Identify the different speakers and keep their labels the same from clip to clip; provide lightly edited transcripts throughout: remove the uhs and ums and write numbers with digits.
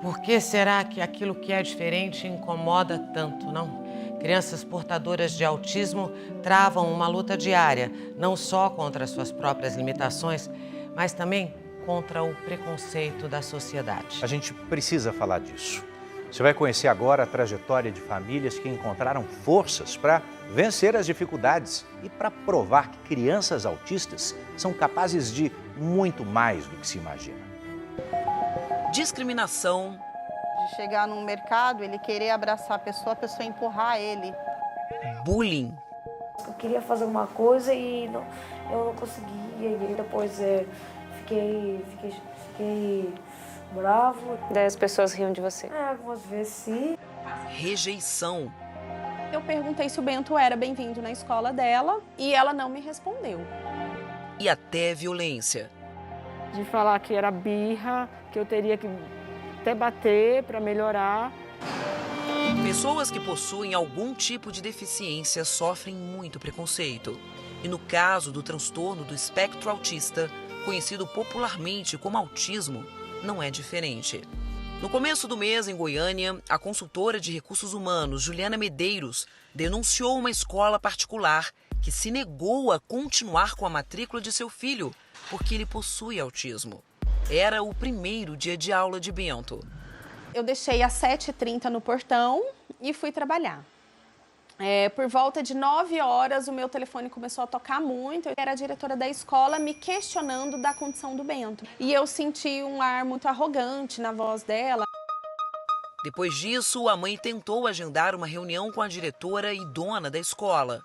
Speaker 1: Por que será que aquilo que é diferente incomoda tanto, não? Crianças portadoras de autismo travam uma luta diária, não só contra suas próprias limitações, mas também contra o preconceito da sociedade.
Speaker 2: A gente precisa falar disso. Você vai conhecer agora a trajetória de famílias que encontraram forças para vencer as dificuldades e para provar que crianças autistas são capazes de muito mais do que se imagina.
Speaker 3: Discriminação.
Speaker 4: De chegar num mercado, ele querer abraçar a pessoa empurrar ele.
Speaker 3: Bullying.
Speaker 5: Eu queria fazer uma coisa e eu não conseguia, e depois fiquei bravo.
Speaker 6: Daí as pessoas riam de você?
Speaker 5: Algumas vezes sim.
Speaker 3: Rejeição.
Speaker 7: Eu perguntei se o Bento era bem-vindo na escola dela e ela não me respondeu.
Speaker 3: E até violência.
Speaker 8: De falar que era birra, que eu teria que até bater para melhorar.
Speaker 3: Pessoas que possuem algum tipo de deficiência sofrem muito preconceito. E no caso do transtorno do espectro autista, conhecido popularmente como autismo, não é diferente. No começo do mês, em Goiânia, a consultora de recursos humanos, Juliana Medeiros, denunciou uma escola particular que se negou a continuar com a matrícula de seu filho, porque ele possui autismo. Era o primeiro dia de aula de Bento.
Speaker 7: Eu deixei às 7h30 no portão e fui trabalhar. Por volta de 9 horas, o meu telefone começou a tocar muito. Era a diretora da escola me questionando da condição do Bento. E eu senti um ar muito arrogante na voz dela.
Speaker 3: Depois disso, a mãe tentou agendar uma reunião com a diretora e dona da escola.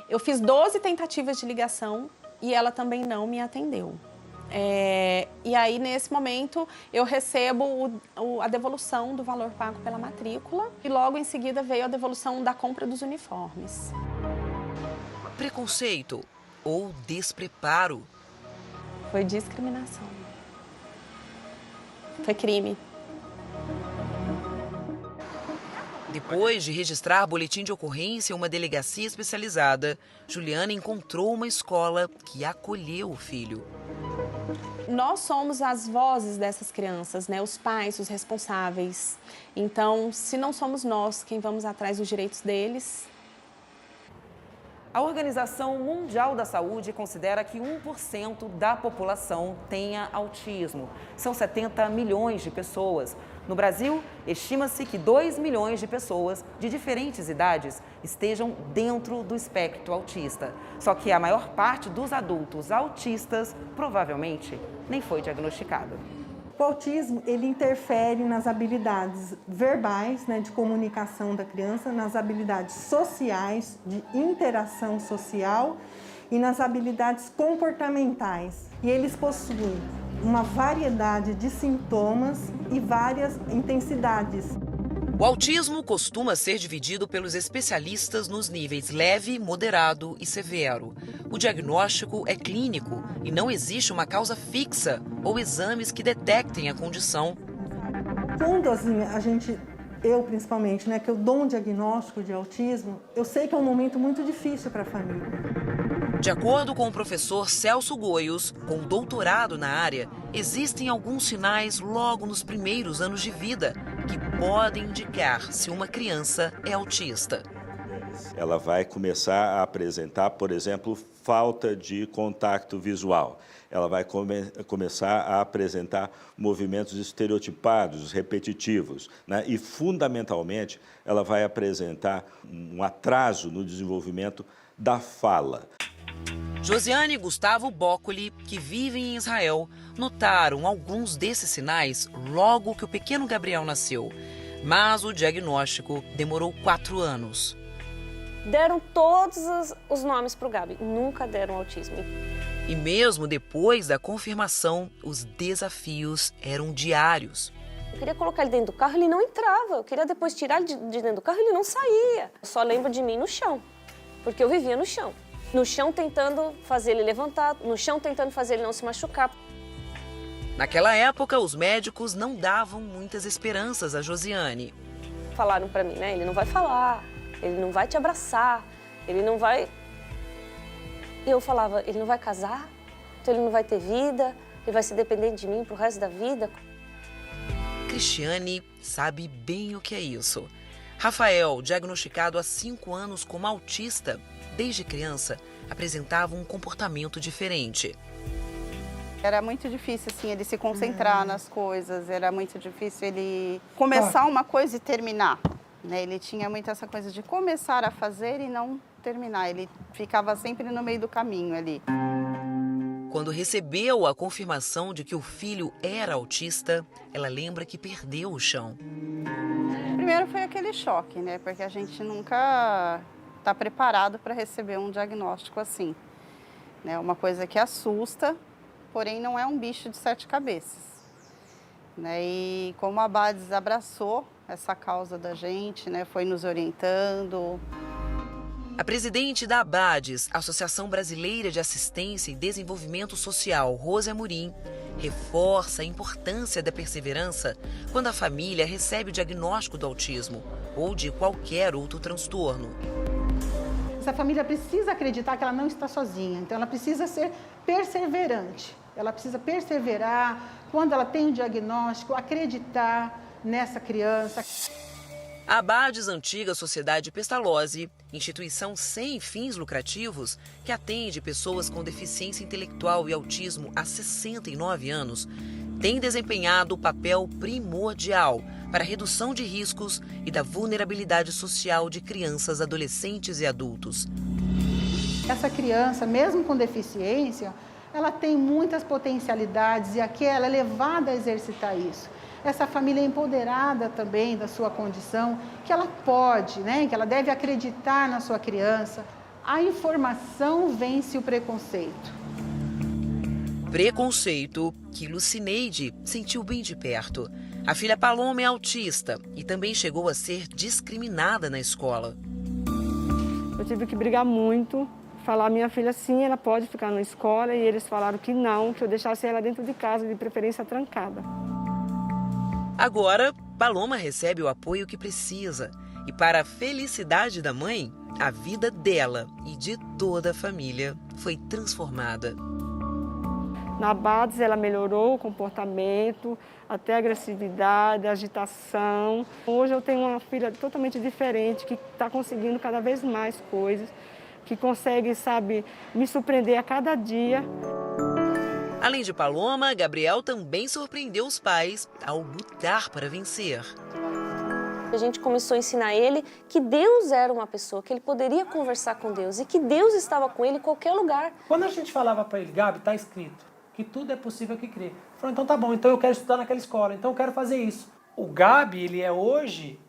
Speaker 7: Eu fiz 12 tentativas de ligação e ela também não me atendeu. E aí, nesse momento, eu recebo a devolução do valor pago pela matrícula e logo em seguida veio a devolução da compra dos uniformes.
Speaker 3: Preconceito ou despreparo?
Speaker 7: Foi discriminação. Foi crime.
Speaker 3: Depois de registrar boletim de ocorrência em uma delegacia especializada, Juliana encontrou uma escola que acolheu o filho.
Speaker 7: Nós somos as vozes dessas crianças, né? Os pais, os responsáveis. Então, se não somos nós quem vamos atrás dos direitos deles...
Speaker 9: A Organização Mundial da Saúde considera que 1% da população tenha autismo. São 70 milhões de pessoas. No Brasil, estima-se que 2 milhões de pessoas de diferentes idades estejam dentro do espectro autista. Só que a maior parte dos adultos autistas provavelmente nem foi diagnosticada.
Speaker 10: O autismo, ele interfere nas habilidades verbais, né, de comunicação da criança, nas habilidades sociais, de interação social e nas habilidades comportamentais. E eles possuem uma variedade de sintomas e várias intensidades.
Speaker 3: O autismo costuma ser dividido pelos especialistas nos níveis leve, moderado e severo. O diagnóstico é clínico e não existe uma causa fixa ou exames que detectem a condição.
Speaker 10: Quando eu principalmente, né, que eu dou um diagnóstico de autismo, eu sei que é um momento muito difícil para a família.
Speaker 3: De acordo com o professor Celso Goios, com doutorado na área, existem alguns sinais logo nos primeiros anos de vida que podem indicar se uma criança é autista.
Speaker 11: Ela vai começar a apresentar, por exemplo, falta de contato visual. Ela vai começar a apresentar movimentos estereotipados, repetitivos, né? E, fundamentalmente, ela vai apresentar um atraso no desenvolvimento da fala.
Speaker 3: Josiane e Gustavo Boccoli, que vivem em Israel, notaram alguns desses sinais logo que o pequeno Gabriel nasceu. Mas o diagnóstico demorou 4 anos.
Speaker 6: Deram todos os nomes para o Gabi, nunca deram autismo.
Speaker 3: E mesmo depois da confirmação, os desafios eram diários.
Speaker 6: Eu queria colocar ele dentro do carro, ele não entrava. Eu queria depois tirar ele de dentro do carro, ele não saía. Eu só lembro de mim no chão, porque eu vivia no chão. No chão tentando fazer ele levantar, no chão tentando fazer ele não se machucar.
Speaker 3: Naquela época, os médicos não davam muitas esperanças a Josiane.
Speaker 6: Falaram para mim, né? Ele não vai falar, ele não vai te abraçar, ele não vai... E eu falava, ele não vai casar? Então ele não vai ter vida? Ele vai ser dependente de mim pro resto da vida?
Speaker 3: Cristiane sabe bem o que é isso. Rafael, diagnosticado há 5 anos como autista, desde criança, apresentava um comportamento diferente.
Speaker 4: Era muito difícil, assim, ele se concentrar nas coisas, era muito difícil ele começar uma coisa e terminar, né? Ele tinha muito essa coisa de começar a fazer e não terminar, ele ficava sempre no meio do caminho ali.
Speaker 3: Quando recebeu a confirmação de que o filho era autista, ela lembra que perdeu o chão.
Speaker 4: Primeiro foi aquele choque, né? Porque a gente nunca está preparado para receber um diagnóstico assim, né? Uma coisa que assusta, porém não é um bicho de 7 cabeças, né? E como a Abades abraçou essa causa da gente, né? Foi nos orientando.
Speaker 3: A presidente da Abades, Associação Brasileira de Assistência e Desenvolvimento Social, Rose Amorim, reforça a importância da perseverança quando a família recebe o diagnóstico do autismo ou de qualquer outro transtorno.
Speaker 12: Essa família precisa acreditar que ela não está sozinha, então ela precisa ser perseverante. Ela precisa perseverar quando ela tem um diagnóstico, acreditar nessa criança.
Speaker 3: A Abades, antiga Sociedade Pestalozzi, instituição sem fins lucrativos que atende pessoas com deficiência intelectual e autismo há 69 anos, tem desempenhado o papel primordial para a redução de riscos e da vulnerabilidade social de crianças, adolescentes e adultos.
Speaker 12: Essa criança, mesmo com deficiência, ela tem muitas potencialidades e aqui ela é levada a exercitar isso. Essa família é empoderada também da sua condição, que ela pode, né, que ela deve acreditar na sua criança. A informação vence o preconceito.
Speaker 3: Preconceito que Lucineide sentiu bem de perto. A filha Paloma é autista e também chegou a ser discriminada na escola.
Speaker 8: Eu tive que brigar muito, falar, minha filha sim, ela pode ficar na escola, e eles falaram que não, que eu deixasse ela dentro de casa, de preferência trancada.
Speaker 3: Agora, Paloma recebe o apoio que precisa. E para a felicidade da mãe, a vida dela e de toda a família foi transformada.
Speaker 8: Na Abades, ela melhorou o comportamento, até a agressividade, a agitação. Hoje eu tenho uma filha totalmente diferente, que está conseguindo cada vez mais coisas, que consegue, sabe, me surpreender a cada dia.
Speaker 3: Além de Paloma, Gabriel também surpreendeu os pais ao lutar para vencer.
Speaker 6: A gente começou a ensinar ele que Deus era uma pessoa, que ele poderia conversar com Deus e que Deus estava com ele em qualquer lugar.
Speaker 13: Quando a gente falava para ele, Gabi, está escrito que tudo é possível que crê. Ele falou, então tá bom, então eu quero estudar naquela escola, então eu quero fazer isso. O Gabi, ele é hoje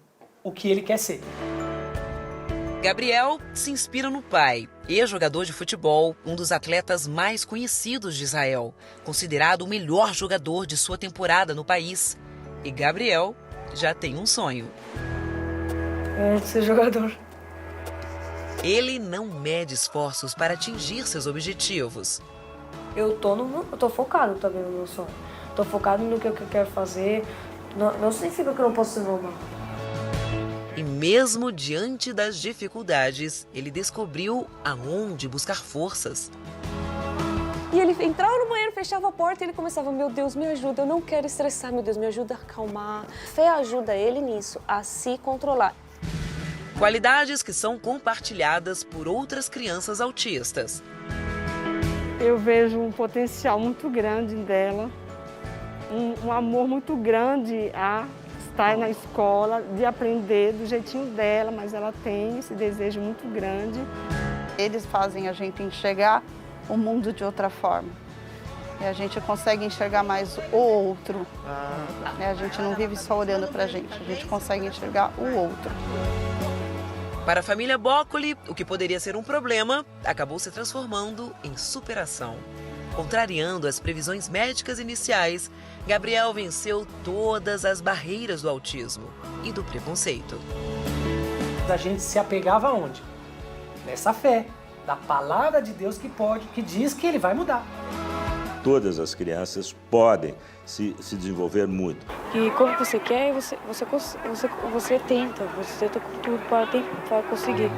Speaker 13: o que ele quer ser.
Speaker 3: Gabriel se inspira no pai, ex-jogador de futebol, um dos atletas mais conhecidos de Israel, considerado o melhor jogador de sua temporada no país. E Gabriel já tem um sonho.
Speaker 5: É ser jogador.
Speaker 3: Ele não mede esforços para atingir seus objetivos.
Speaker 5: Eu tô focado também no meu sonho. Tô focado no que eu quero fazer. Não significa que eu não posso ser normal.
Speaker 3: E mesmo diante das dificuldades, ele descobriu aonde buscar forças.
Speaker 6: E ele entrava no banheiro, fechava a porta e ele começava, meu Deus, me ajuda, eu não quero estressar, meu Deus, me ajuda a acalmar. Fé ajuda ele nisso, a se controlar.
Speaker 3: Qualidades que são compartilhadas por outras crianças autistas.
Speaker 8: Eu vejo um potencial muito grande dela, um amor muito grande a estar na escola, de aprender do jeitinho dela, mas ela tem esse desejo muito grande.
Speaker 4: Eles fazem a gente enxergar o mundo de outra forma. E a gente consegue enxergar mais o outro. A gente não vive só olhando pra gente, a gente consegue enxergar o outro.
Speaker 3: Para a família Boccoli, o que poderia ser um problema acabou se transformando em superação. Contrariando as previsões médicas iniciais, Gabriel venceu todas as barreiras do autismo e do preconceito.
Speaker 13: A gente se apegava aonde? Nessa fé, da palavra de Deus que diz que ele vai mudar.
Speaker 11: Todas as crianças podem se desenvolver muito.
Speaker 5: E quando você quer, você tenta com tudo para conseguir.